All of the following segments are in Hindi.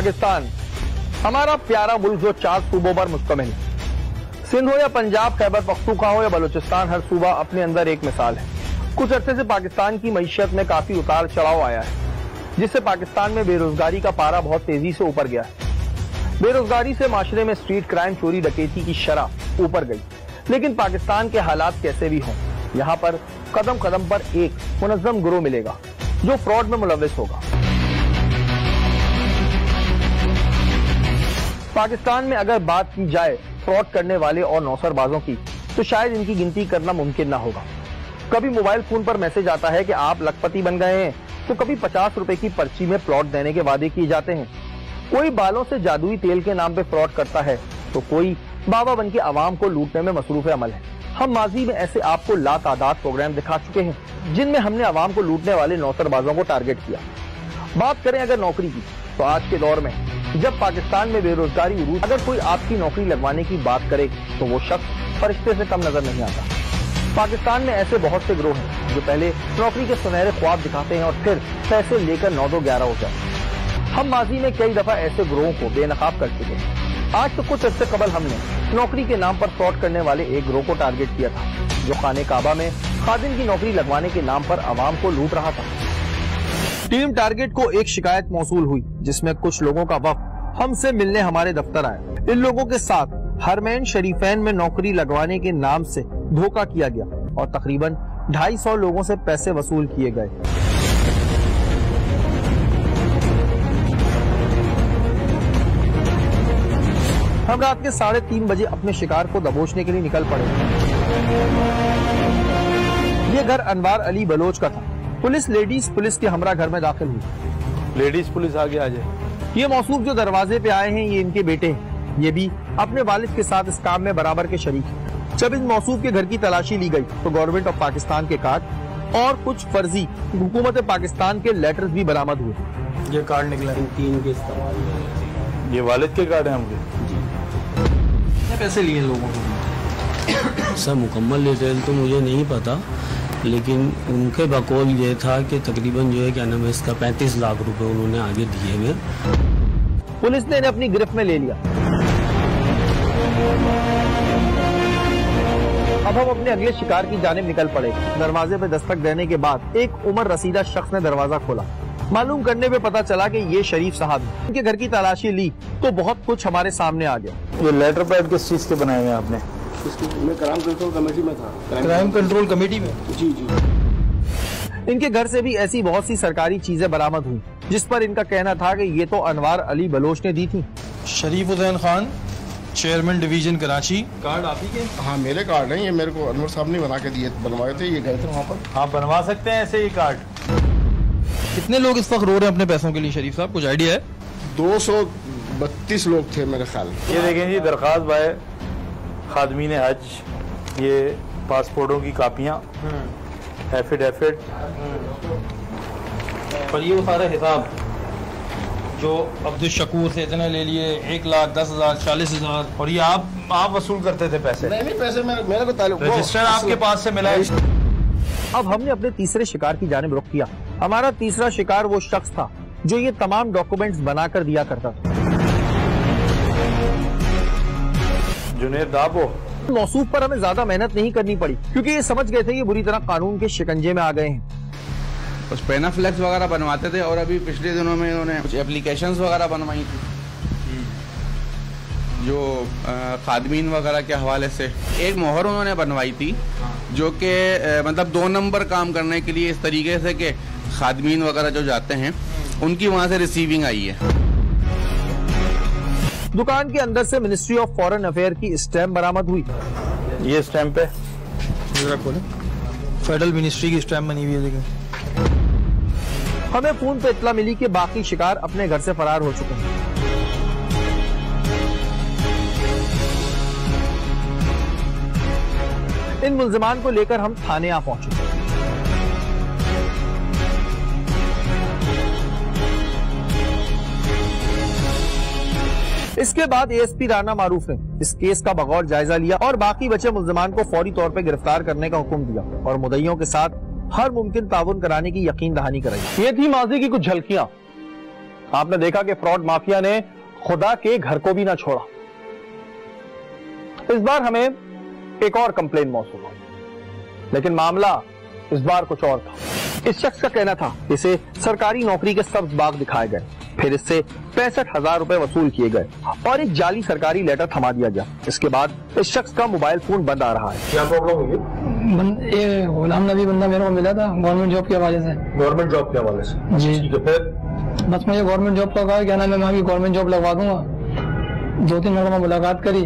पाकिस्तान हमारा प्यारा मुल्क जो 4 सूबों पर मुश्तमिल है। सिंध हो या पंजाब, खैबर पख्तूनख्वा हो या बलूचिस्तान, हर सूबा अपने अंदर एक मिसाल है। कुछ अरसे से पाकिस्तान की मईशत में काफी उतार चढ़ाव आया है, जिससे पाकिस्तान में बेरोजगारी का पारा बहुत तेजी से ऊपर गया है। बेरोजगारी से माशरे में स्ट्रीट क्राइम, चोरी डकैती की शरह ऊपर गई। लेकिन पाकिस्तान के हालात कैसे भी हों, यहाँ पर कदम कदम पर एक मुनज़्ज़म गिरोह मिलेगा जो फ्रॉड में मुलव्विस होगा। पाकिस्तान में अगर बात की जाए फ्रॉड करने वाले और नौसरबाजों की, तो शायद इनकी गिनती करना मुमकिन ना होगा। कभी मोबाइल फोन पर मैसेज आता है कि आप लखपति बन गए हैं, तो कभी 50 रुपए की पर्ची में प्लॉट देने के वादे किए जाते हैं। कोई बालों से जादुई तेल के नाम पे फ्रॉड करता है, तो कोई बाबा बन के आवाम को लूटने में मसरूफ अमल है। हम माजी में ऐसे आपको लातादाद प्रोग्राम दिखा चुके हैं जिनमें हमने आवाम को लूटने वाले नौसरबाजों को टारगेट किया। बात करें अगर नौकरी की, तो आज के दौर में जब पाकिस्तान में बेरोजगारी उरूज, अगर कोई आपकी नौकरी लगवाने की बात करे तो वो शख्स फरिश्ते से कम नजर नहीं आता। पाकिस्तान में ऐसे बहुत से गिरोह हैं जो पहले नौकरी के सुनहरे ख्वाब दिखाते हैं और फिर पैसे लेकर 9-11 हो जाते हैं। हम माजी में कई दफा ऐसे गिरोहों को बेनकाब कर चुके हैं। आज तो कुछ अर्से कबल हमने नौकरी के नाम पर फ्रॉड करने वाले एक गिरोह को टारगेट किया था, जो खाने काबा में खादिम की नौकरी लगवाने के नाम पर आवाम को लूट रहा था। टीम टारगेट को एक शिकायत मौसूल हुई, जिसमें कुछ लोगों का वफ्द हमसे मिलने हमारे दफ्तर आया। इन लोगों के साथ हरमैन शरीफैन में नौकरी लगवाने के नाम से धोखा किया गया और तकरीबन 250 लोगों से पैसे वसूल किए गए। हम रात के 3:30 बजे अपने शिकार को दबोचने के लिए निकल पड़े। ये घर अनवार अली बलोच का था। पुलिस लेडीज पुलिस के हमरा घर में दाखिल हुई। लेडीज पुलिस आगे आ जाए। ये मौसूफ जो दरवाजे पे आए हैं, ये इनके बेटे हैं। ये भी अपने वालिद के साथ इस काम में बराबर के शरीक हैं। जब इन मौसूफ के घर की तलाशी ली गई, तो गवर्नमेंट ऑफ पाकिस्तान के कार्ड और कुछ फर्जी हुकूमत पाकिस्तान के लेटर्स भी बरामद हुए। ये कार्ड निकला है 3 के इस्तेमाल। ये वालिद के कार्ड हैं हमके। पैसे लिए लोगों को? सर मुकम्मल डिटेल तो मुझे नहीं पता, लेकिन उनके बकौल ये था कि तकरीबन जो है क्या नाम है इसका 35 लाख रुपए उन्होंने आगे दिए हुए। पुलिस ने इन्हें अपनी गिरफ्त में ले लिया। अब हम अपने अगले शिकार की जानिब निकल पड़े। दरवाजे पे दस्तक देने के बाद एक उम्र रसीदा शख्स ने दरवाजा खोला। मालूम करने पे पता चला कि ये शरीफ साहब हैं। उनके घर की तलाशी ली तो बहुत कुछ हमारे सामने आ गया। ये लेटर पैड किस चीज के बनाए हुए आपने? मैं क्राइम कंट्रोल कमेटी में था। क्राइम कंट्रोल कमेटी में? जी। इनके घर से भी ऐसी बहुत सी सरकारी चीजें बरामद हुई, जिस पर इनका कहना था कि ये तो अनवार अली बलोच ने दी थी। Sharif Hussain Khan, chairman division Karachi. Card आप ही के? हाँ मेरे कार्ड हैं, ये मेरे को अनवर साहब ने बना के दिए, बनवाए थे, ये गए थे वहाँ पर। आप बनवा सकते हैं ऐसे ही कार्ड? कितने लोग इस वक्त रो रहे हैं अपने पैसों के लिए शरीफ साहब, कुछ आइडिया है? 232 लोग थे मेरे ख्याल। ये देखें जी, दरख्वास्त बाय खादमीन हज, ये पासपोर्टों की कापियाँ, एफिडेविट, पर ये वो सारा हिसाब जो अब्दुल शकूर से इतने ले लिए 1,10,000, 40,000, और ये आप वसूल करते थे पैसे? नहीं पैसे मेरे को ताल्लुक, रजिस्टर आपके पास से मिला है। अब हमने अपने तीसरे शिकार की जानिब रुख किया। हमारा तीसरा शिकार वो शख्स था जो ये तमाम डॉक्यूमेंट्स बनाकर दिया करता था। जुनेद दाबो। मौसूफ पर हमें ज्यादा मेहनत नहीं करनी पड़ी, क्योंकि ये समझ गए थे ये बुरी तरह कानून के शिकंजे में आ गए हैं। कुछ पेनाफ्लेक्स वगैरह बनवाते थे, और अभी पिछले दिनों में इन्होंने कुछ एप्लीकेशंस वगैरह बनवाई थी जो खादमीन वगैरह के हवाले से। एक मोहर उन्होंने बनवाई थी जो कि मतलब 2 नंबर काम करने के लिए, इस तरीके से कि खादमीन वगैरह जो जाते हैं उनकी वहां से रिसीविंग आई है। दुकान के अंदर से मिनिस्ट्री ऑफ फॉरेन अफेयर की स्टैम्प बरामद हुई। ये स्टैम्प है, फेडरल मिनिस्ट्री की स्टैम्प बनी हुई है। लेकिन हमें फोन पे इत्तला मिली कि बाकी शिकार अपने घर से फरार हो चुके हैं। इन मुल्जिमान को लेकर हम थाने आ पहुंचे। इसके बाद एएसपी राना मारूफ ने इस केस का बगौर जायजा लिया और बाकी बचे मुल्जिमान को फौरी तौर पर गिरफ्तार करने का हुक्म दिया और मुद्दइयों के साथ हर मुमकिन ताउन कराने की यकीन दहानी कराई। ये थी माजी की कुछ झलकियां। आपने देखा कि फ्रॉड माफिया ने खुदा के घर को भी ना छोड़ा। इस बार हमें एक और कंप्लेन मौसूल हुई, लेकिन मामला इस बार कुछ और था। इस शख्स का कहना था इसे सरकारी नौकरी के सब्ज बाग दिखाए गए, फिर इससे 65,000 रुपए वसूल किए गए और एक जाली सरकारी लेटर थमा दिया गया। इसके बाद इस शख्स का मोबाइल फोन बंद आ रहा है। क्या प्रॉब्लम हुई? ये गुलाम नबी बंदा मेरे को मिला था गवर्नमेंट जॉब के हवाले से। गवर्नमेंट जॉब के हवाले से? जी। ठीक है, फिर? बस मुझे गवर्नमेंट जॉब का कहा, क्या नाम है, मैं अभी गवर्नमेंट जॉब लगवा दूंगा। 2-3 मरतबा मुलाकात करी,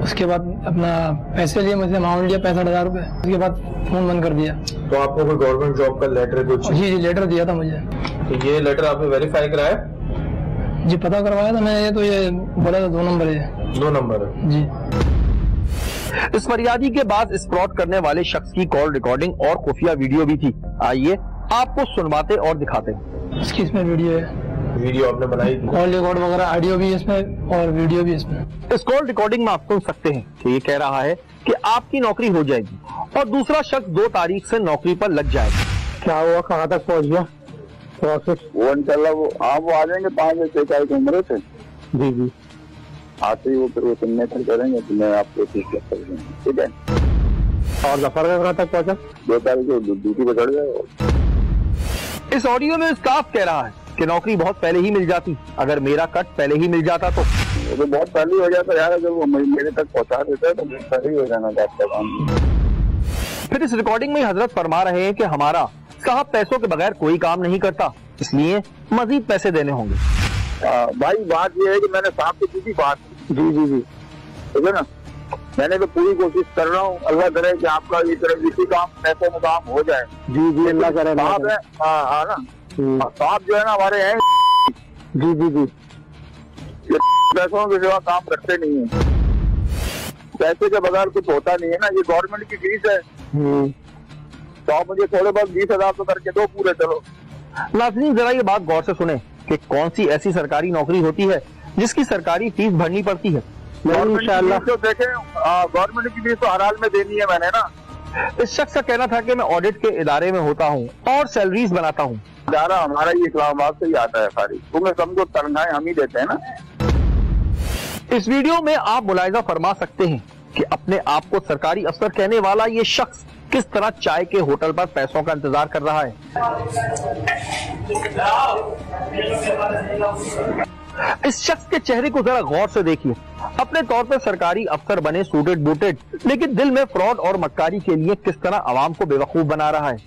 उसके बाद अपना पैसे लिए मुझसे, अमाउंट लिया 65,000 रुपए, उसके बाद फोन बंद कर दिया। तो आपको कोई गवर्नमेंट जॉब का लेटर कुछ? जी लेटर दिया था मुझे। तो ये लेटर आपने वेरीफाई कराया? जी पता करवाया था मैंने, तो ये बोला था 2 नंबर है। 2 नंबर है जी। इस फरियादी के बाद इस फ्रॉड करने वाले शख्स की कॉल रिकॉर्डिंग और खुफिया वीडियो भी थी। आइए आपको सुनवाते और दिखाते हैं। इसकी इसमें वीडियो है, वीडियो आपने बनाई थी? कॉल रिकॉर्ड वगैरह, ऑडियो भी इसमें और वीडियो भी इसमें। इस कॉल रिकॉर्डिंग में आप सुन सकते हैं कि ये कह रहा है कि आपकी नौकरी हो जाएगी और दूसरा शख्स 2 तारीख से नौकरी पर लग जाएगा। क्या हुआ, कहाँ तक पहुँच गया प्रोसेस? वो इंशाल्लाह वो आ जाएंगे 5 या 6 तारीख उम्र से। जी जी, आते ही वो फिर वो सिग्नेचर करेंगे तो मैं आपको ठीक कर दूंगा, ठीक है? और जफर कहाँ तक पहुँचा? 2 तारीख को ड्यूटी पे चढ़ जाएगा। इस ऑडियो में साफ कह रहा है कि नौकरी बहुत पहले ही मिल जाती अगर मेरा कट पहले ही मिल जाता तो। वो तो बहुत पहले हो जाता यार, अगर वो मेरे तक पहुंचा देता है तो पहले ही हो जाना था आपका काम। फिर इस रिकॉर्डिंग में हजरत फरमा रहे हैं कि हमारा साहब पैसों के बगैर कोई काम नहीं करता, इसलिए मजीद पैसे देने होंगे। भाई बात ये है कि मैंने साहब से की थी बात। जी जी जी, ठीक है ना? मैंने तो पूरी कोशिश कर रहा हूँ, अल्लाह करे कि आपका ये तरह इसी काम पैसे में काम हो जाए। जी जी, अल्लाह करे। साहब है, हाँ ना, साहब जो है ना हमारे हैं। जी जी जी, ये पैसों के सिवा काम करते नहीं है, पैसे के बगैर कुछ होता नहीं है ना। ये गवर्नमेंट की फीस है, तो आप मुझे थोड़े बहुत 20,000 तो करके दो पूरे। चलो नाज़रीन जरा ये बात गौर से सुने कि कौन सी ऐसी सरकारी नौकरी होती है जिसकी सरकारी फीस भरनी पड़ती है। इंशाअल्लाह तो देखें, गवर्नमेंट की फीस तो हर हाल में देनी है मैंने ना। इस शख्स का कहना था कि मैं ऑडिट के इदारे में होता हूँ और सैलरीज बनाता हूँ। इदारा हमारा ये इस्लामाबाद से ही आता है सारी, तुम्हें समझो तनख्वाहें हम ही देते हैं ना। इस वीडियो में आप मुलाहिजा फरमा सकते हैं कि अपने आप को सरकारी अफसर कहने वाला ये शख्स किस तरह चाय के होटल पर पैसों का इंतजार कर रहा है। इस शख्स के चेहरे को जरा गौर से देखिए। अपने तौर पर सरकारी अफसर बने, सूटेड बूटेड, लेकिन दिल में फ्रॉड और मक्कारी के लिए किस तरह आवाम को बेवकूफ बना रहा है।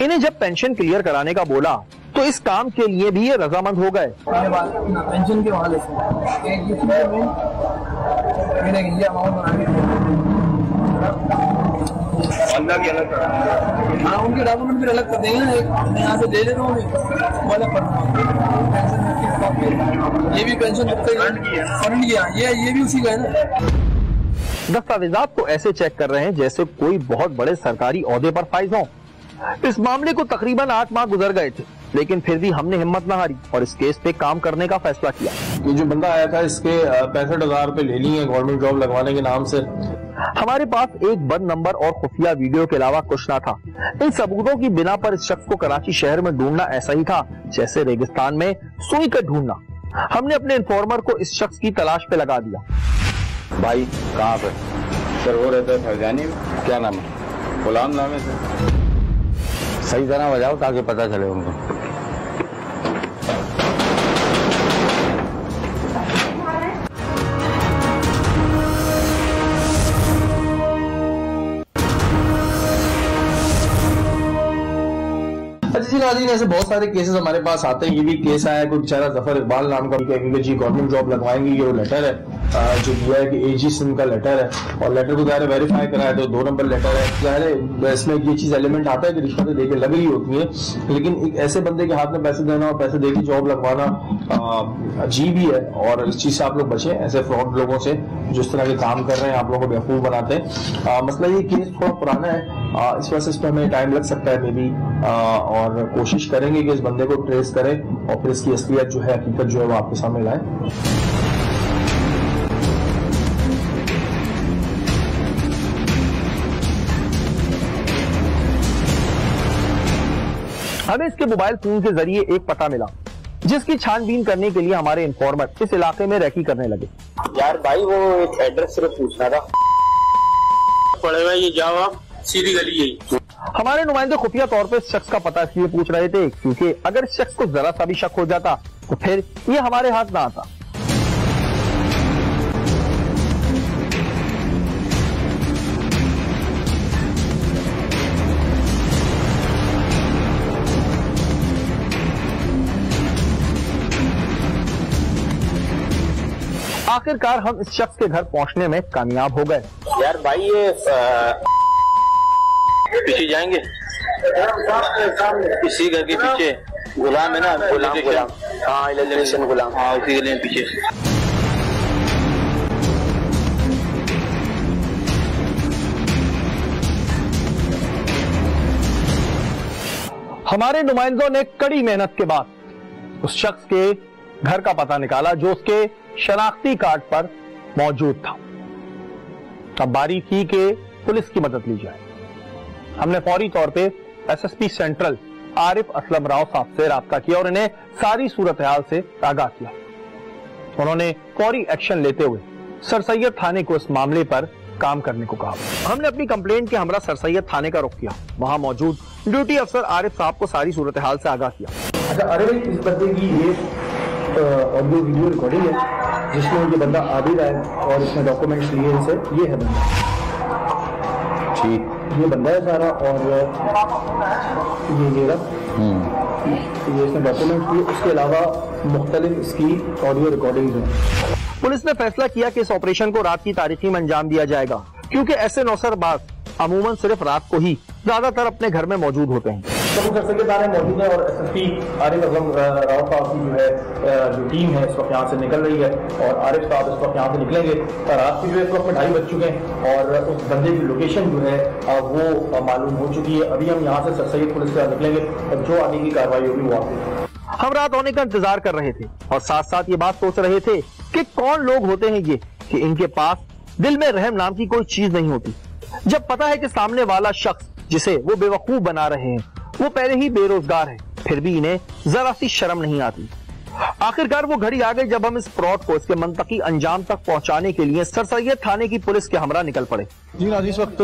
इन्हें जब पेंशन क्लियर कराने का बोला तो इस काम के लिए भी ये रजामंद हो गए। पेंशन के हवाले से हाँ, उनके डॉक्यूमेंट भी अलग कर देंगे ना। एक मैं यहाँ से ले लेता हूँ, वो अलग कर दूँगा। ये भी पेंशन फंड किया, ये भी उसी का है ना। दस्तावेजात को ऐसे चेक कर रहे हैं जैसे कोई बहुत बड़े सरकारी ओहदे पर फाइज हो। इस मामले को तकरीबन 8 माह गुजर गए थे, लेकिन फिर भी हमने हिम्मत न हारी और इस केस पे काम करने का फैसला किया। ये जो बंदा आया था इसके 65,000 रुपए ले लिए गवर्नमेंट जॉब लगवाने के नाम से। हमारे पास एक बंद नंबर और खुफिया वीडियो के अलावा कुछ न था। इन सबूतों की बिना पर इस शख्स को कराची शहर में ढूंढना ऐसा ही था जैसे रेगिस्तान में सुई का ढूंढना। हमने अपने इन्फॉर्मर को इस शख्स की तलाश पे लगा दिया। भाई कहाँ पे? सर वो रहता है फैजानी में। क्या नाम है? गुलाम नाम है सर। सही तरह बजाओ ताकि पता चले उनको। जी नाज़रीन, ऐसे बहुत सारे केसेस हमारे पास आते हैं। ये भी केस आया, कोई बेचारा जफर इकबाल नाम का, क्योंकि जी गवर्नमेंट जॉब लगवाएंगे, ये वो लेटर है जो दिया है कि एजी सिम का लेटर है और लेटर को ज़ाहिर वेरीफाई कराया तो 2 नंबर लेटर है। ज़ाहिर इसमें ये चीज़ एलिमेंट आता है कि रिश्वतें देके लग रही होती है, लेकिन एक ऐसे बंदे के हाथ में पैसे देना और पैसे देके जॉब लगवाना अजीब ही है। और इस चीज़ से आप लोग बचें, ऐसे फ्रॉड लोगों से जो इस तरह के काम कर रहे हैं, आप लोगों को बेवकूफ़ बनाते हैं। मसला ये केस थोड़ा पुराना है, इस वजह से इस पर हमें टाइम लग सकता है मे बी, और कोशिश करेंगे कि इस बंदे को ट्रेस करें और फिर इसकी असलियत जो है, हकीकत जो है वो आपके सामने लाएं। हमें इसके मोबाइल फोन के जरिए एक पता मिला, जिसकी छानबीन करने के लिए हमारे इन्फॉर्मर इस इलाके में रैकी करने लगे। यार भाई वो एक एड्रेस सिर्फ पूछना था। पड़ेगा ये, जाओ आप सीधी गली यही। हमारे नुमाइंदे खुफिया तौर पर इस शख्स का पता इसलिए पूछ रहे थे क्योंकि अगर इस शख्स को जरा सा भी शक हो जाता तो फिर ये हमारे हाथ ना आता। आखिरकार हम इस शख्स के घर पहुंचने में कामयाब हो गए। यार भाई ये पीछे जाएंगे, इसी घर के पीछे गुलाम है ना, गुलाम। हाँ इलेक्ट्रिशियन गुलाम, हाँ उसी गली में पीछे। हमारे नुमाइंदों ने कड़ी मेहनत के बाद उस शख्स के घर का पता निकाला जो उसके शनाख्ती कार्ड पर मौजूद था। अब बारी थी कि पुलिस की मदद ली जाए। हमने फौरी तौर पे एसएसपी सेंट्रल आरिफ असलम राव साहब से राब्ता किया और इन्हें सारी सूरत हाल से आगाह किया। उन्होंने फौरी एक्शन लेते हुए सरसैयद थाने को इस मामले पर काम करने को कहा। हमने अपनी कंप्लेंट के हमरा सरसैयद थाने का रुख किया। वहां मौजूद ड्यूटी अफसर आरिफ साहब को सारी सूरत हाल से आगाह किया। अच्छा अरे इस बंदे की ये ऑडियो वीडियो रिकॉर्डिंग है जिसमें ये बंदा आबिद है और इसमें डॉक्यूमेंट्स लिए इनसे, ये है बंदा, ठीक ये बंदा है सारा। और ये इसमें डॉक्यूमेंट्स लिए, उसके अलावा मुख्तलिफ इसकी ऑडियो रिकॉर्डिंग्स हैं। पुलिस ने फैसला किया कि इस ऑपरेशन को रात की तारीखी में अंजाम दिया जाएगा क्योंकि ऐसे नौसरबाज अमूमन सिर्फ रात को ही ज्यादातर अपने घर में मौजूद होते हैं। सब सरसैयद थाने मौजूद है और एसएसपी आरिफ असलम राव साहब की जो है जो टीम है इस वक्त यहाँ से निकल रही है और आरिफ साहब इस वक्त यहाँ से निकलेंगे। रात की जो है इस वक्त 2:30 बज चुके हैं और उस बंदे की लोकेशन जो है वो मालूम हो चुकी है। अभी हम यहाँ से सरसैयद पुलिस के साथ निकलेंगे और जो आगे की कार्रवाई होगी वो आपको। हम रात होने का इंतजार कर रहे थे और साथ साथ ये बात सोच रहे थे कि कौन लोग होते हैं ये कि इनके पास दिल में रहम नाम की कोई चीज नहीं होती। जब पता है कि सामने वाला शख्स जिसे वो बेवकूफ बना रहे हैं वो पहले ही बेरोजगार है, फिर भी इन्हें जरा सी शर्म नहीं आती। आखिरकार वो घड़ी आ गई जब हम इस फ्रॉड को इसके मंतकी अंजाम तक पहुंचाने के लिए सरसैयद थाने की पुलिस के हमरा निकल पड़े। जी आज इस वक्त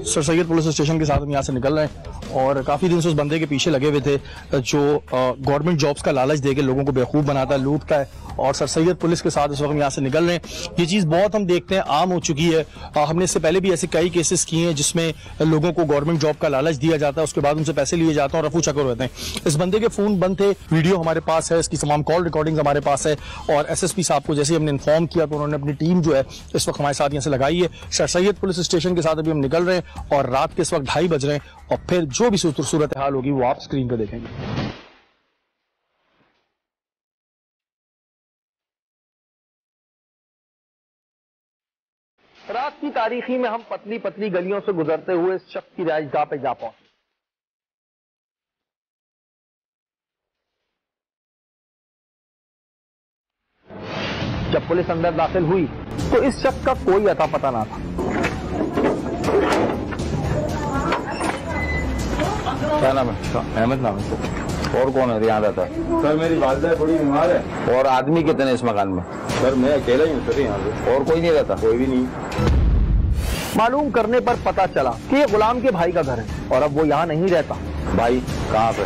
सरसैयद पुलिस स्टेशन के साथ हम यहाँ से निकल रहे हैं और काफी दिन से उस बंदे के पीछे लगे हुए थे जो गवर्नमेंट जॉब्स का लालच देके लोगों को बेवकूफ बनाता है, लूटता है। और सरसैयद पुलिस के साथ इस वक्त हम यहाँ से निकल रहे हैं। ये चीज बहुत हम देखते हैं आम हो चुकी है। हमने इससे पहले भी ऐसे कई केसेस किए हैं जिसमें लोगों को गवर्नमेंट जॉब का लालच दिया जाता है, उसके बाद उनसे पैसे लिए जाते हैं और रफू चक्कर होते हैं। इस बंदे के फोन बंद थे, वीडियो हमारे पास है, इसकी तमाम कॉल रिकॉर्डिंग हमारे पास है और एसएसपी साहब को जैसे हमने इन्फॉर्म किया तो उन्होंने अपनी टीम जो है इस वक्त हमारे साथ यहाँ से लगाई है। सरसैयद पुलिस स्टेशन के साथ अभी हम निकल रहे हैं और रात के इस वक्त 2:30 बज रहे हैं और फिर जो भी सूरत हाल होगी वो आप स्क्रीन पर देखेंगे। रात की तारीखी में हम पतली पतली गलियों से गुजरते हुए इस शख्स की रिहाइशगाह पे जा पहुंचे। जब पुलिस अंदर दाखिल हुई तो इस शख्स का कोई अता पता ना था। क्या नाम है? अहमद नाम है। और कौन है यहाँ रहता है? सर मेरी वालिदा थोड़ी बीमार है। और आदमी कितने इस मकान में? सर मैं अकेला ही हूँ सर यहाँ पे। और कोई नहीं रहता? कोई भी नहीं। मालूम करने पर पता चला कि ये गुलाम के भाई का घर है और अब वो यहाँ नहीं रहता। भाई कहाँ पे?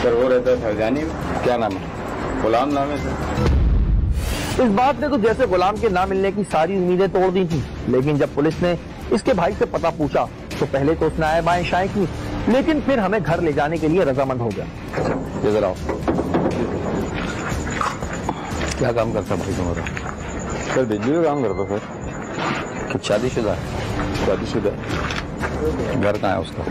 सर वो रहता है फैजानी में। क्या नाम है? गुलाम नाम है सर। इस बात ने तो जैसे गुलाम के ना मिलने की सारी उम्मीदें तोड़ दी थी, लेकिन जब पुलिस ने इसके भाई से पता पूछा तो पहले तो उसने आए बाएं शाएं की, लेकिन फिर हमें घर ले जाने के लिए रजामंद हो गया। इधर आओ। क्या काम करता भाई तुम्हारा? सर बिजली का काम करता सर। कुछ शादीशुदा है? शादीशुदा। घर कहाँ है उसका?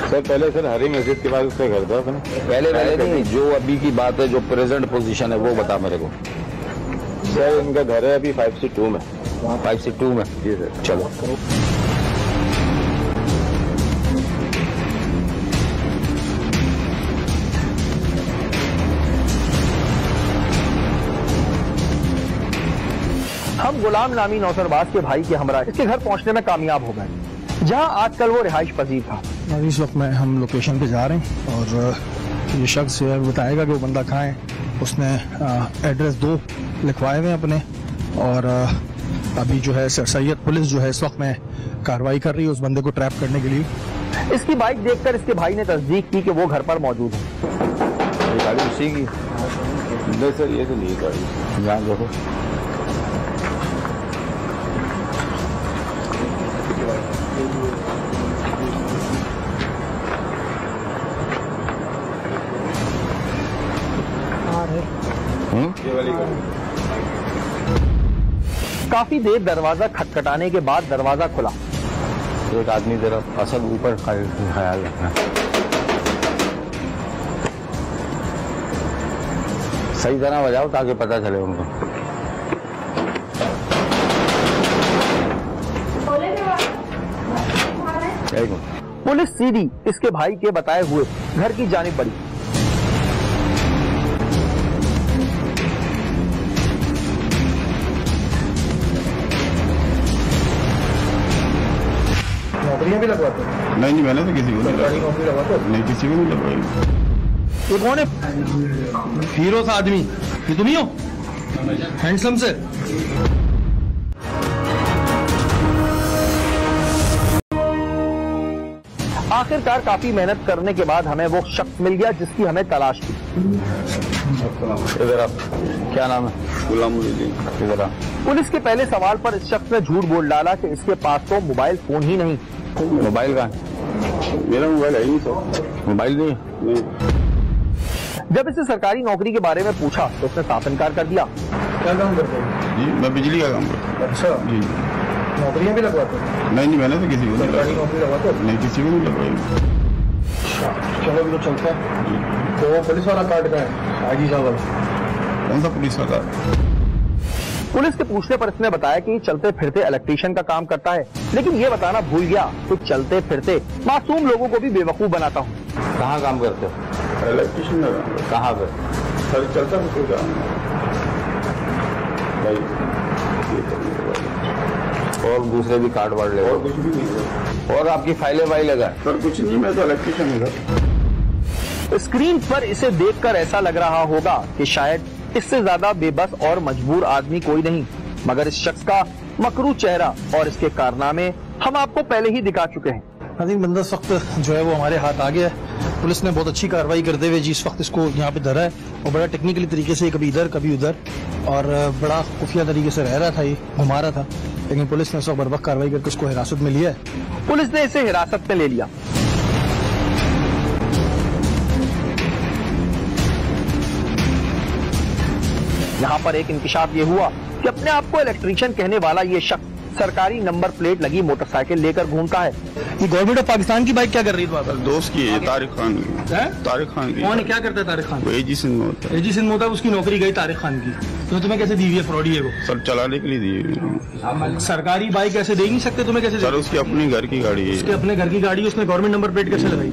सर पहले सर हरी मस्जिद के बाद उसका घर था अपने। पहले नहीं, जो अभी की बात है, जो प्रेजेंट पोजीशन है वो बता मेरे को। सर इनका घर है अभी 5 से 2 में। 5 से 2 में? जी सर। चलो। हम गुलाम नामी नौसरबाज के भाई के हमरा इसके घर पहुंचने में कामयाब हो गए, जहां आजकल वो रिहाइश पजीर था। इस वक्त में हम लोकेशन पे जा रहे हैं और ये शख्स जो है बताएगा कि वो बंदा कहाँ है। उसने एड्रेस 2 लिखवाए हुए हैं अपने, और अभी जो है सैयद पुलिस जो है इस वक्त में कार्रवाई कर रही है उस बंदे को ट्रैप करने के लिए। इसकी बाइक देखकर इसके भाई ने तस्दीक की कि वो घर पर मौजूद है। गाड़ी उसी की नहीं सर, ये तो नहीं गाड़ी, यहाँ देखो। काफी देर दरवाजा खटखटाने के बाद दरवाजा खुला। एक आदमी जरा असल ऊपर ख्याल रखना, सही तरह बजाओ ताकि पता चले उनको। पुलिस सीधी इसके भाई के बताए हुए घर की जानिब बढ़ी। नौकरियां भी लगवाते? नहीं, मैंने तो किसी को नहीं नौकरी लगवाते, नहीं किसी को नहीं लगवाई। ये कौन है? हीरो सा आदमी, ये तुम ही हो? हैंडसम से। आखिरकार काफी मेहनत करने के बाद हमें वो शख्स मिल गया जिसकी हमें तलाश थी। इधर आप, क्या नाम है? गुलामुद्दीन। इधर आप। पुलिस के पहले सवाल पर इस शख्स ने झूठ बोल डाला कि इसके पास तो मोबाइल फोन ही नहीं। मोबाइल कहाँ है? मेरा मोबाइल है ही नहीं सर। मोबाइल नहीं है। जब इसे सरकारी नौकरी के बारे में पूछा तो उसने साफ इनकार कर दिया। क्या काम करते हैं? जी मैं बिजली का काम करता हूँ। अच्छा जी। नौकरियां भी लगवाते हैं? नहीं, मैंने तो किसी को नहीं सरकारी नौकरी लगवाते? नहीं, किसी को नहीं लगवाई। चलो भी तो चलता है। तो पुलिस वाला कार्ड का है आजी साहब वाला? कौन सा पुलिस वाला? पुलिस के पूछने पर इसने बताया कि चलते फिरते इलेक्ट्रीशियन का काम करता है, लेकिन ये बताना भूल गया कि चलते फिरते मासूम लोगों को भी बेवकूफ बनाता हूँ। कहाँ काम करते हो? इलेक्ट्रीशियन का। कहाँ पे? सर चलता है काम और दूसरे भी कार्ड वार्ड ले? और कुछ भी नहीं। और आपकी फाइलें वाइल लगा? सर कुछ नहीं, मैं तो इलेक्ट्रीशियन हूँ। स्क्रीन पर इसे देखकर ऐसा लग रहा होगा कि शायद इससे ज्यादा बेबस और मजबूर आदमी कोई नहीं, मगर इस शख्स का मकरू चेहरा और इसके कारनामे हम आपको पहले ही दिखा चुके हैं। नाज़रीन, बंदा इस वक्त जो है वो हमारे हाथ आ गया है। पुलिस ने बहुत अच्छी कार्रवाई करते हुए जिस वक्त इसको यहाँ पे धरा है और बड़ा टेक्निकली तरीके से कभी इधर कभी उधर और बड़ा खुफिया तरीके से रह रहा था, ये घुमा रहा था, लेकिन पुलिस ने इस वक्त बर वक्त कार्रवाई करके उसको हिरासत में लिया है। पुलिस ने इसे हिरासत में ले लिया। यहाँ पर एक इंकिशाफ ये हुआ कि अपने आप को इलेक्ट्रीशियन कहने वाला ये शख्स सरकारी नंबर प्लेट लगी मोटरसाइकिल लेकर घूमता है। ये गवर्नमेंट ऑफ पाकिस्तान की बाइक क्या कर रही है? दोस्त की है, तारिक खान की। तारिक खान की। कौन, क्या करता है तारिक खान? वो एजी सिंह में होता है। एजी सिंह में होता है, उसकी नौकरी गई तारिक खान की। तो तुम्हें कैसे दी हुई है? फ्रॉडी है वो। सर चलाने के लिए दी। सरकारी बाइक ऐसे दे नहीं सकते तुम्हें? कैसे? सर उसकी अपनी घर की गाड़ी है। उसके अपने घर की गाड़ी, उसने गवर्नमेंट नंबर प्लेट कैसे लगाई?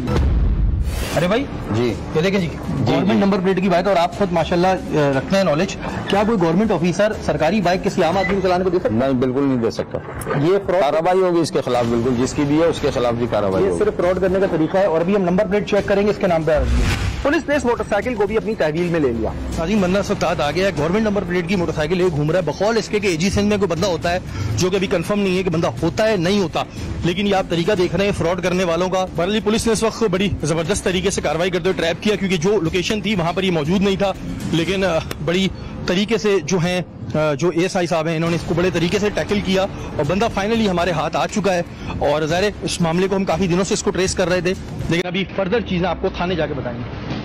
अरे भाई जी, ये देखें जी, गवर्नमेंट नंबर प्लेट की बात है और आप खुद माशाल्लाह रखते हैं नॉलेज। क्या कोई गवर्नमेंट ऑफिसर सरकारी बाइक किसी आम आदमी को चलाने को दे सकता? नहीं, बिल्कुल नहीं दे सकता। ये कार्रवाई होगी इसके खिलाफ, बिल्कुल जिसकी भी है उसके खिलाफ भी कार्रवाई होगी। ये सिर्फ फ्रॉड करने का तरीका है और अभी हम नंबर प्लेट चेक करेंगे इसके नाम पे। पुलिस ने इस मोटरसाइकिल को भी अपनी तहवील में ले लिया। नाज़रीन, बंदा इस वक्त आ गया है, गवर्नमेंट नंबर प्लेट की मोटरसाइकिल लेकर घूम रहा है। बकौल इसके कि एजी सिंह में कोई बंदा होता है, जो कि अभी कंफर्म नहीं है कि बंदा होता है नहीं होता, लेकिन ये आप तरीका देख रहे हैं फ्रॉड करने वालों का। बहरहाल पुलिस ने इस वक्त बड़ी जबरदस्त तरीके से कार्रवाई करते हुए ट्रैप किया, क्योंकि जो लोकेशन थी वहां पर ये मौजूद नहीं था, लेकिन बड़ी तरीके से जो है जो एएसआई साहब हैं इन्होंने इसको बड़े तरीके से टैकल किया और बंदा फाइनली हमारे हाथ आ चुका है। और ज़ाहिर इस मामले को हम काफी दिनों से इसको ट्रेस कर रहे थे, लेकिन अभी फर्दर चीजें आपको थाने जाके बताएंगे।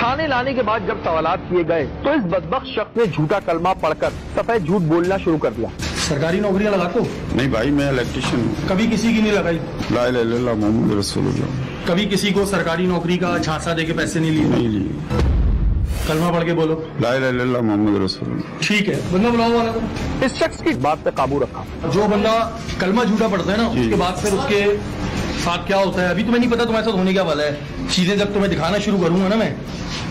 थाने लाने के बाद जब सवालात किए गए तो इस बदबख्त शख्स ने झूठा कलमा पढ़कर सफेद झूठ बोलना शुरू कर दिया। सरकारी नौकरियां लगाते हो? नहीं भाई, मैं इलेक्ट्रीशियन हूँ। कभी किसी की नहीं लगाई? ला इलाहा इल्लल्लाह मुहम्मद रसूलुल्लाह। कभी किसी को सरकारी नौकरी का झांसा देके पैसे नहीं लिए? नहीं लिए। कलमा पढ़ के बोलो। ला इलाहा इल्लल्लाह मोहम्मद रसूल। ठीक है, बंदा बुलाओ वाला को। इस शख्स की बात पे काबू रखा। जो बंदा कलमा झूठा पढ़ता है ना, उसके बाद फिर उसके साथ क्या होता है अभी तुम्हें नहीं पता, तुम्हारे साथ होने क्या वाला है। चीजें जब तुम्हें दिखाना शुरू करूंगा ना मैं,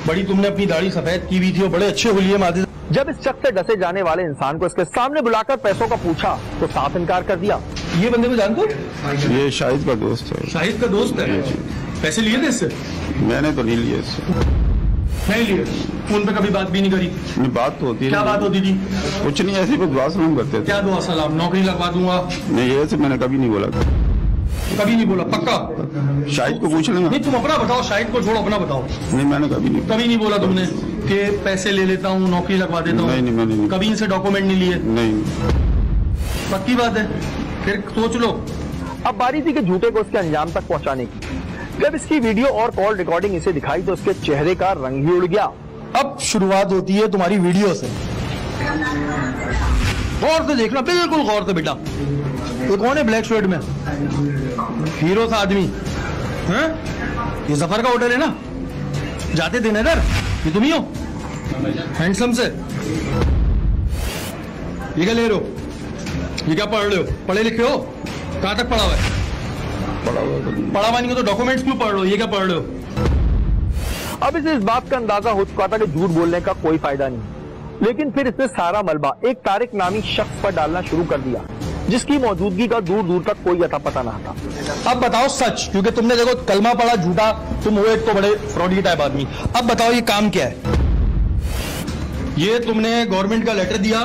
बड़ी तुमने अपनी दाढ़ी सफेद की हुई थी और बड़े अच्छे हुलिये मारते। जब इस शख्स से डसे जाने वाले इंसान को इसके सामने बुलाकर पैसों का पूछा तो साफ इनकार कर दिया। ये बंदे को जानते हो? ये शाहिद का दोस्त है। शाहिद का दोस्त है? पैसे लिए थे इससे? मैंने तो नहीं लिए इससे। नहीं लिए? फोन पे कभी बात भी नहीं करी? नहीं, बात तो होती है। क्या बात होती थी? कुछ नहीं, ऐसे कुछ दुआ सलाम करते थे। क्या दुआ सलाम? नौकरी लगवा दूंगा? नहीं, ऐसे मैंने कभी नहीं बोला। कभी नहीं बोला? पक्का? शाहिद को पूछ लेंगे। नहीं, तुम अपना बताओ, शाहिद को छोड़ो, अपना बताओ। नहीं, मैंने कभी नहीं बोला तुमने कि पैसे ले लेता हूँ, नौकरी लगवा देता हूँ? नहीं, मैंने नहीं। कभी इनसे डॉक्यूमेंट नहीं लिए? नहीं। पक्की बात है? फिर सोच लो। अब बारी थी कि झूठे को उसके अंजाम तक पहुंचाने की। जब इसकी वीडियो और कॉल रिकॉर्डिंग इसे दिखाई तो उसके चेहरे का रंग ही उड़ गया। अब शुरुआत होती है तुम्हारी वीडियो से। गौर से देखना, बिल्कुल गौर से बेटा। ये कौन है ब्लैक शर्ट में? हीरो सा आदमी है? ये जफर का होटल है ना? जाते थे ना इधर? ये तुम ही हो हैंडसम से? ये क्या ले रहे हो? ये क्या पढ़ रहे हो? पढ़े लिखे हो? कहां तक पढ़ा हुआ है? पढ़ा हुआ नहीं हो तो डॉक्यूमेंट्स क्यों पढ़ रहे हो? ये क्या पढ़ रहे हो? अब इसे इस बात का अंदाजा हो चुका था कि झूठ बोलने का कोई फायदा नहीं, लेकिन फिर इसने सारा मलबा एक तारिक नामी शख्स पर डालना शुरू कर दिया जिसकी मौजूदगी का दूर दूर तक कोई अता पता ना था। अब बताओ सच, क्योंकि तुमने देखो कलमा पढ़ा झूठा, तुम हो एक तो बड़े फ्रॉडी टाइप आदमी। अब बताओ ये काम क्या है? ये तुमने गवर्नमेंट का लेटर दिया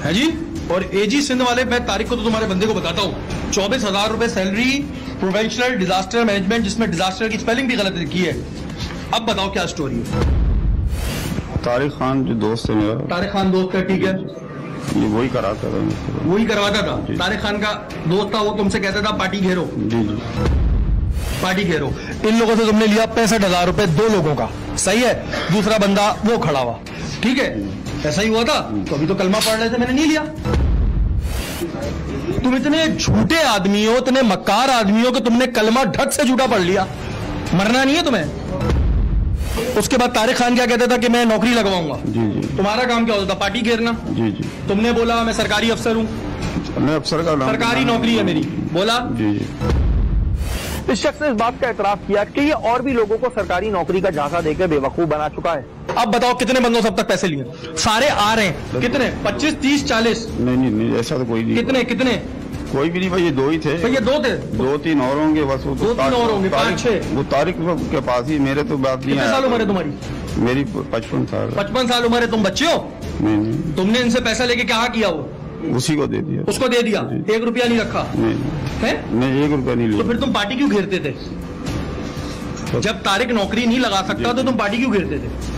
है जी, और एजी सिंध वाले, मैं तारीख को तो तुम्हारे बंदे को बताता हूँ, 24,000 रुपए सैलरी, प्रोफेशनल डिजास्टर मैनेजमेंट, जिसमें डिजास्टर की स्पेलिंग भी गलत लिखी है। अब बताओ क्या स्टोरी है? तारिक खान जो दोस्त है मेरा। तारिक खान दोस्त है, ठीक है, ये वही कराता था। वही करवाता था। तारिक खान का दोस्त था, वो तुमसे कहता था पार्टी घेरो। जी जी, पार्टी घेरो। इन लोगों से तुमने लिया 65,000 रुपए, 2 लोगों का, सही है। दूसरा बंदा वो खड़ा हुआ, ठीक है, ऐसा ही हुआ था। तो अभी तो कलमा पढ़ रहे थे, मैंने नहीं लिया। तुम इतने झूठे आदमी हो, इतने मक्कार आदमी हो कि तुमने कलमा ढक से झूठा पढ़ लिया। मरना नहीं है तुम्हें। उसके बाद तारिक खान क्या कहता था कि मैं नौकरी लगवाऊंगा। जी जी। तुम्हारा काम क्या होता था? पार्टी घेरना। जी जी। तुमने बोला मैं सरकारी अफसर हूँ, मैं अफसर का नाम, सरकारी नौकरी है मेरी, बोला। जी जी। इस शख्स ने इस बात का एतराफ किया कि ये और भी लोगों को सरकारी नौकरी का झांसा देकर बेवकूफ बना चुका है। अब बताओ कितने बंदों से अब तक पैसे लिए? सारे आ रहे हैं। कितने? 25, 30, 40? नहीं, ऐसा तो कोई नहीं। कितने? कोई भी नहीं भाई, ये 2 ही थे। ये 2 थे? 2-3 और होंगे बस। वो 2-3 और होंगे, 5-6। वो तारिक के पास ही, मेरे तो बात नहीं। कितने साल उम्र है तुम्हारी? मेरी 55 साल। 55 साल उम्र है, तुम बच्चे हो? नहीं। तुमने इनसे पैसा लेके क्या किया? वो उसी को दे दिया। उसको दे दिया? 1 रुपया नहीं रखा? नहीं, 1 रुपया नहीं लिया। तो फिर तुम पार्टी क्यों घेरते थे? जब तारिक नौकरी नहीं लगा सकता तो तुम पार्टी क्यों घेरते थे?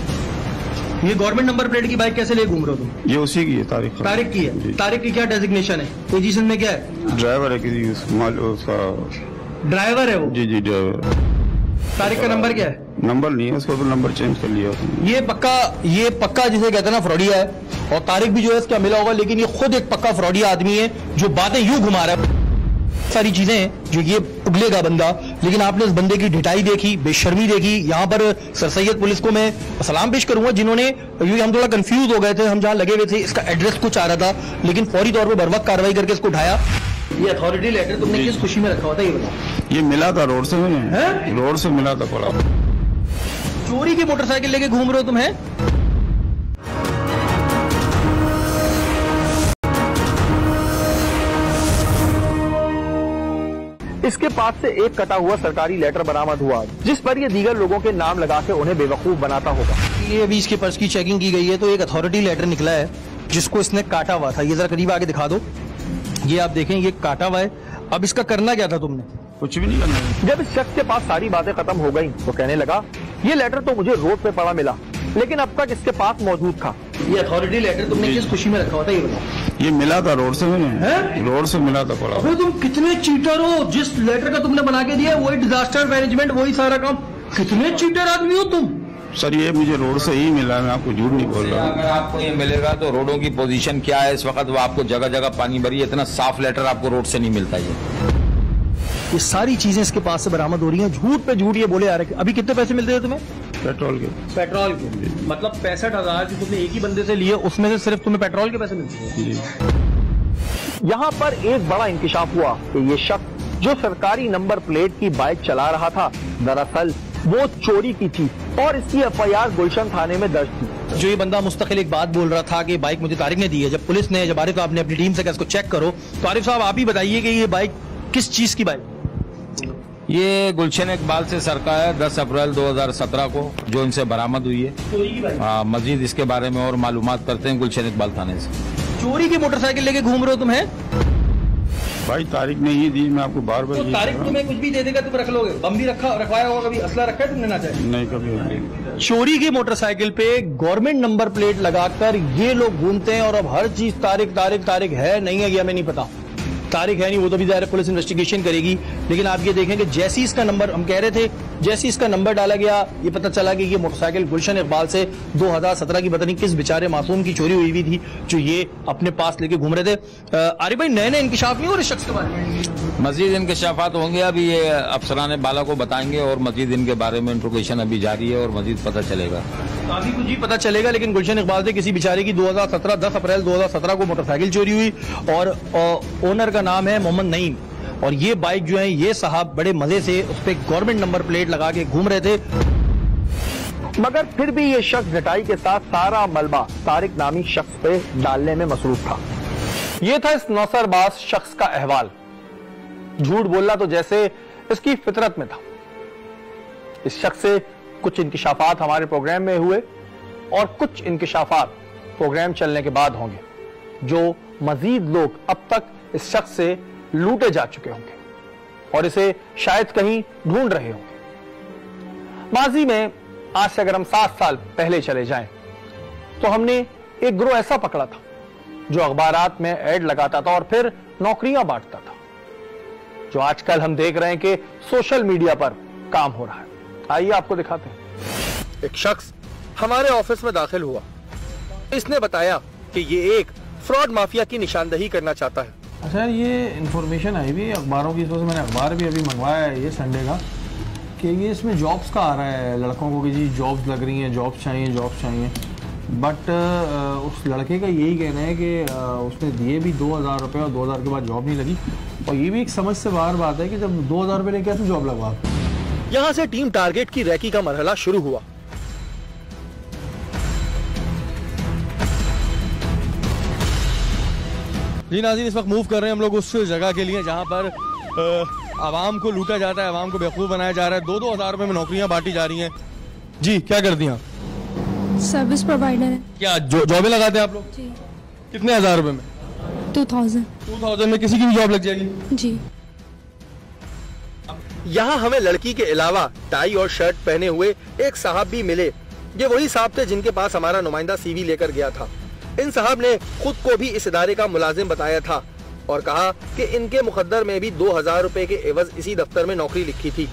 ये गवर्नमेंट नंबर प्लेट की बाइक कैसे ले घूम रहे हो तुम? ये उसी की है, तारिक की है। तारिक की क्या डेजिग्नेशन है? पोजीशन में क्या है? ड्राइवर है, किसी उसका ड्राइवर है वो? जी जी, ड्राइवर। तारिक का नंबर क्या है? नंबर नहीं है उसको, तो नंबर चेंज कर लिया उसने। ये पक्का जिसे कहते हैं ना फ्रॉडिया है, और तारिक भी जो है इसका मिला होगा, लेकिन ये खुद एक पक्का फ्रॉडिया आदमी है जो बातें यूं घुमा रहा है। सारी चीजें हैं जो ये उगलेगा बंदा, लेकिन आपने इस बंदे की ढिठाई देखी, बेशर्मी देखी। यहाँ पर सर सैयद पुलिस को मैं सलाम पेश करूंगा, जिन्होंने, हम थोड़ा कंफ्यूज हो गए थे, हम जहाँ लगे हुए थे, इसका एड्रेस कुछ आ रहा था, लेकिन फौरी तौर पर बर वक्त कार्रवाई करके इसको उठाया। ये अथॉरिटी लेटर तुमने किस खुशी में रखा होता है ये बताओ? ये मिला था रोड से, रोड से मिला था। पड़ा चोरी की मोटरसाइकिल लेके घूम रहे हो तुम? है इसके पास से एक कटा हुआ सरकारी लेटर बरामद हुआ जिस पर ये दीगर लोगों के नाम लगा के उन्हें बेवकूफ बनाता होगा। ये अभी इसके पर्स की चेकिंग की गई है तो एक अथॉरिटी लेटर निकला है जिसको इसने काटा हुआ था। ये जरा करीब आगे दिखा दो, ये आप देखें, ये काटा हुआ है। अब इसका करना क्या था तुमने? कुछ भी नहीं करना। जब इस शख्स के पास सारी बातें खत्म हो गई तो कहने लगा, ये लेटर तो मुझे रोड पे पड़ा मिला, लेकिन अब तक इसके पास मौजूद था। ये अथॉरिटी लेटर तुमने किस खुशी में रखा होता है ये बताओ? ये मिला था रोड से, रोड से मिला था। पड़ा अबे तुम कितने चीटर हो, जिस लेटर का तुमने बना के दिया वही डिजास्टर मैनेजमेंट, वही सारा काम। कितने चीटर आदमी हो तुम? सर ये मुझे रोड से ही मिला, मैं आपको झूठ नहीं बोल रहा। अगर आपको ये मिलेगा तो रोडों की पोजीशन क्या है इस वक्त, वो आपको जगह जगह पानी भरी है, इतना साफ लेटर आपको रोड से नहीं मिलता। ये सारी चीजें इसके पास से बरामद हो रही हैं, झूठ पे झूठ ये बोले आ रहे। अभी कितने पैसे मिलते हैं तुम्हें? पेट्रोल के मतलब 65,000 जो तुमने एक ही बंदे से लिए, उसमें से सिर्फ तुम्हें पेट्रोल के पैसे मिलते हैं। यहाँ पर एक बड़ा इंकिशाफ हुआ कि ये शख्स जो सरकारी नंबर प्लेट की बाइक चला रहा था, दरअसल वो चोरी की थी और इसकी एफआईआर गुलशन थाने में दर्ज थी। जो ये बंदा मुस्तकिल एक बात बोल रहा था कि बाइक मुझे तारिक ने दी है, जब पुलिस ने, जब आरिफ साहब ने अपनी टीम से कहा इसको चेक करो, तो आरिफ साहब आप ही बताइए कि ये बाइक किस चीज की बाइक? ये गुलशन इकबाल से सरका है 10 अप्रैल 2017 को, जो इनसे बरामद हुई है। मजीद इसके बारे में और मालूमात करते हैं गुलशन इकबाल थाने से। चोरी की मोटरसाइकिल लेके घूम रहे हो तुम? भाई तारिक ने ही दी, मैं आपको बार बार तो तारिक तुम्हें कुछ भी दे देगा तुम रख लोगे? बम भी रखवाया होगा कभी? असला रखा है तुमने? ना चाहे नहीं, कभी। चोरी की मोटरसाइकिल पे गवर्नमेंट नंबर प्लेट लगाकर ये लोग घूमते हैं और अब हर चीज तारिक तारिक तारिक है, नहीं है, ये हमें नहीं पता। तारिक है नहीं, वो तो भी ज़ाहिर पुलिस इन्वेस्टिगेशन करेगी, लेकिन आप ये देखें कि जैसे इसका नंबर, हम कह रहे थे, जैसे इसका नंबर डाला गया, ये पता चला कि ये मोटरसाइकिल गुलशन इकबाल से 2017 की पता नहीं किस बेचारे मासूम की चोरी हुई थी, जो ये अपने पास लेके घूम रहे थे। आरिफ भाई, नए नए इंकिशाफ नहीं हो रहे शख्स के बारे में? मजीद इंकशाफात होंगे, अभी ये अफसरान बाला को बताएंगे और मजीद इनके बारे में इंट्रोगेशन अभी जारी है और मजीद पता चलेगा। काफी कुछ ही पता चलेगा, लेकिन गुलशन इकबाल से किसी बेचारे की 2017 10 अप्रैल 2017 को मोटरसाइकिल चोरी हुई और ओनर का नाम है मोहम्मद नईम, और ये बाइक जो है ये साहब बड़े मजे से उस पर गवर्नमेंट नंबर प्लेट लगा के घूम रहे थे। मगर फिर भी ये शख्स घटाई के साथ सारा मलबा तारिक नामी शख्स पे डालने में मसरूफ था। ये था इस नौसरबाज शख्स का अहवाल। झूठ बोलना तो जैसे इसकी फितरत में था। इस शख्स से कुछ इंकिशाफात हमारे प्रोग्राम में हुए और कुछ इंकिशाफात प्रोग्राम चलने के बाद होंगे, जो मजीद लोग अब तक इस शख्स से लूटे जा चुके होंगे और इसे शायद कहीं ढूंढ रहे होंगे। माजी में आज से अगर हम 7 साल पहले चले जाएं, तो हमने एक गिरोह ऐसा पकड़ा था जो अखबारात में ऐड लगाता था और फिर नौकरियां बांटता था, जो आजकल हम देख रहे हैं कि सोशल मीडिया पर काम हो रहा है। आइए आपको दिखाते हैं। एक शख्स हमारे ऑफिस में दाखिल हुआ। इसने बताया कि ये एक फ्रॉड माफिया की निशानदही करना चाहता है। अच्छा, ये इन्फॉर्मेशन आई भी अखबारों की, इस वजह से मैंने अखबार भी अभी मंगवाया है ये संडे का, कि ये इसमें जॉब्स का आ रहा है लड़कों को कि जी जॉब्स लग रही हैं, जॉब्स चाहिए। बट उस लड़के का यही कहना है कि उसने दिए भी 2,000 रुपये और 2,000 के बाद जॉब नहीं लगी। और ये भी एक समझ से बाहर बात है कि जब 2,000 रुपये लेके कैसे जॉब लगवा। यहां से टीम टारगेट की रैकी का मरहला शुरू हुआ। जी नाज़रीन, इस वक्त मूव कर रहे हैं हम लोग उस जगह के लिए जहां पर आवाम को लूटा जाता है, आवाम को बेवकूफ़ बनाया जा रहा है। 2-2 हज़ार रुपये में नौकरियां बांटी जा रही हैं। जी, क्या कर दिया? सर्विस प्रोवाइडर है। क्या जॉबें लगाते हैं आप लोग? जी। कितने हज़ार रुपये में? 2000 में किसी की भी जॉब लग जाएगी? जी। यहाँ हमें लड़की के अलावा टाई और शर्ट पहने हुए एक साहब भी मिले। ये वही साहब थे जिनके पास हमारा नुमाइंदा CV लेकर गया था। इन साहब ने खुद को भी इस इदारे का मुलाजिम बताया था और कहा कि इनके मुकद्दर में भी 2,000 रुपए के एवज इसी दफ्तर में नौकरी लिखी थी।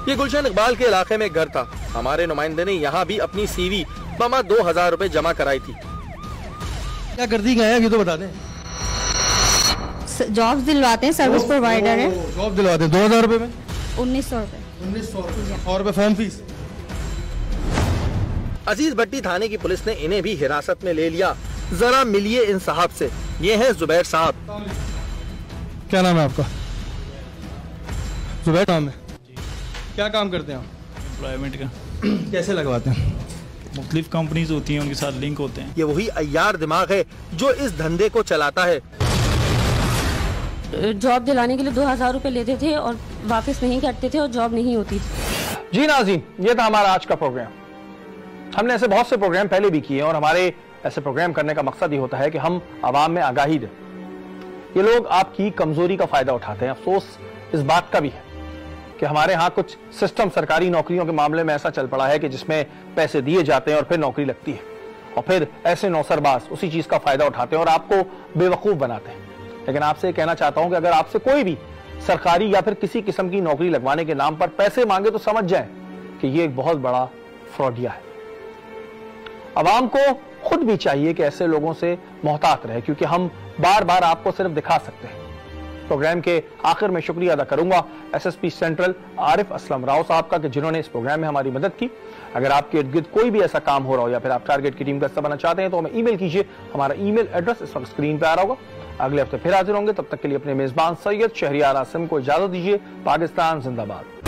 ये गुलशन इकबाल के इलाके में घर था। हमारे नुमाइंदे ने यहाँ भी अपनी CV बमा 2,000 रुपए जमा कराई थी। क्या कर दी गए ये तो बता दें। जॉब्स दिलवाते हैं, सर्विस प्रोवाइडर है। जॉब दिलवाते हैं 2,000 रुपए में? 1,900 रुपए। 1,900 रुपए फॉर्म फीस। अजीज भट्टी थाने की पुलिस ने इन्हें भी हिरासत में ले लिया। जरा मिलिए इन साहब से। ये है जुबैर साहब। क्या नाम है आपका? जुबैर नाम है। क्या काम करते हैं आप? एम्प्लॉयमेंट का। कैसे लगवाते हैं? मुख्तलिफ कंपनीज होती हैं, उनके साथ लिंक होते हैं। ये वही अय्यार दिमाग है जो इस धंधे को चलाता है। जॉब दिलाने के लिए 2,000 रुपए लेते थे और वापस नहीं करते थे और जॉब नहीं होती थी। जी नाज़रीन, ये था हमारा आज का प्रोग्राम। हमने ऐसे बहुत से प्रोग्राम पहले भी किए और हमारे ऐसे प्रोग्राम करने का मकसद ये होता है कि हम आवाम में आगाही दें। ये लोग आपकी कमजोरी का फायदा उठाते हैं। अफसोस इस बात का भी है कि हमारे यहाँ कुछ सिस्टम सरकारी नौकरियों के मामले में ऐसा चल पड़ा है कि जिसमें पैसे दिए जाते हैं और फिर नौकरी लगती है और फिर ऐसे नौसरबाज उसी चीज का फायदा उठाते हैं और आपको बेवकूफ बनाते हैं। लेकिन आपसे कहना चाहता हूं कि अगर आपसे कोई भी सरकारी या फिर किसी किस्म की नौकरी लगवाने के नाम पर पैसे मांगे तो समझ जाएं कि ये एक बहुत बड़ा फ्रॉडिया है। अवाम को खुद भी चाहिए कि ऐसे लोगों से मोहतात रहे, क्योंकि हम बार बार आपको सिर्फ दिखा सकते हैं प्रोग्राम के आखिर में शुक्रिया अदा करूंगा SSP सेंट्रल आरिफ असलम राव साहब का कि जिन्होंने इस प्रोग्राम में हमारी मदद की। अगर आपके इर्द गिर्द कोई भी ऐसा काम हो रहा हो या फिर आप टारगेट की टीम का हिस्सा बनना चाहते हैं तो हमें ईमेल कीजिए। हमारा ईमेल एड्रेस इस वक्त स्क्रीन पे आ रहा होगा। अगले हफ्ते फिर हाजिर होंगे, तब तक के लिए अपने मेजबान सैयद शहरियार आसिम को इजाजत दीजिए। पाकिस्तान जिंदाबाद।